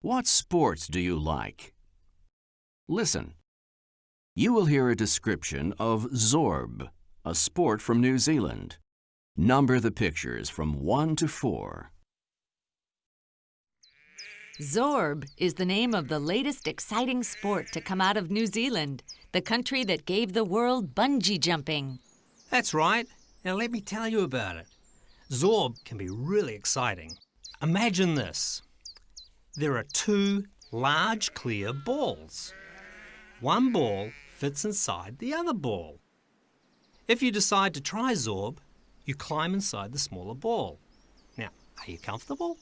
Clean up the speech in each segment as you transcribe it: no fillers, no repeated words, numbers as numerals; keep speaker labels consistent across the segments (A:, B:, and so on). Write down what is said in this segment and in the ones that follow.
A: What sports do you like? Listen. You will hear a description of Zorb, a sport from New Zealand. Number the pictures from 1 to 4.
B: Zorb is the name of the latest exciting sport to come out of New Zealand, the country that gave the world bungee jumping.
C: That's right. Now let me tell you about it. Zorb can be really exciting. Imagine this. There are 2 large clear balls. One ball fits inside the other ball. If you decide to try Zorb, you climb inside the smaller ball. Now, are you comfortable?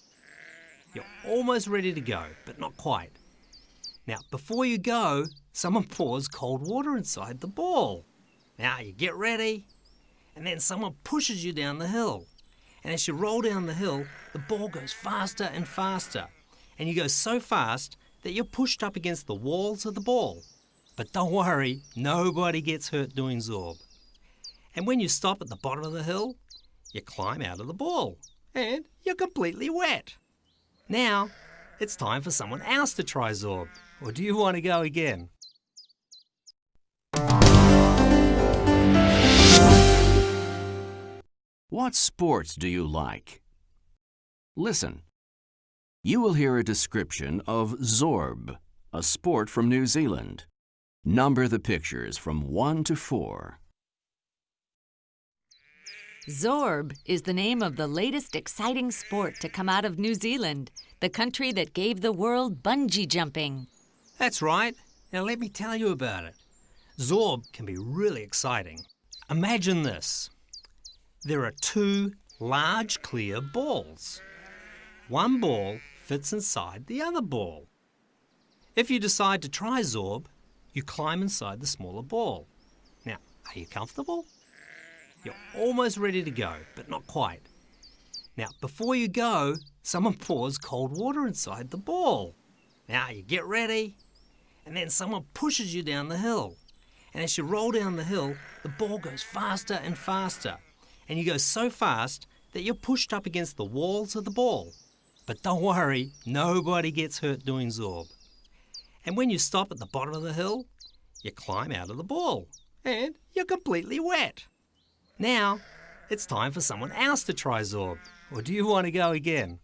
C: You're almost ready to go, but not quite. Now, before you go, someone pours cold water inside the ball. Now, you get ready, and then someone pushes you down the hill. And as you roll down the hill, the ball goes faster and faster. And you go so fast that you're pushed up against the walls of the ball. But don't worry, nobody gets hurt doing Zorb. And when you stop at the bottom of the hill, you climb out of the ball. And you're completely wet. Now, it's time for someone else to try Zorb. Or do you want to go again?
A: What sports do you like? Listen. You will hear a description of Zorb, a sport from New Zealand. Number the pictures from 1 to 4.
B: Zorb is the name of the latest exciting sport to come out of New Zealand, the country that gave the world bungee jumping.
C: That's right. Now let me tell you about it. Zorb can be really exciting. Imagine this. There are 2 large clear balls. One ball fits inside the other ball. If you decide to try Zorb, you climb inside the smaller ball. Now, are you comfortable? You're almost ready to go, but not quite. Now, before you go, someone pours cold water inside the ball. Now, you get ready, and then someone pushes you down the hill. And as you roll down the hill, the ball goes faster and faster. And you go so fast that you're pushed up against the walls of the ball. But don't worry, nobody gets hurt doing Zorb. And when you stop at the bottom of the hill, you climb out of the ball. And you're completely wet. Now, it's time for someone else to try Zorb. Or do you want to go again?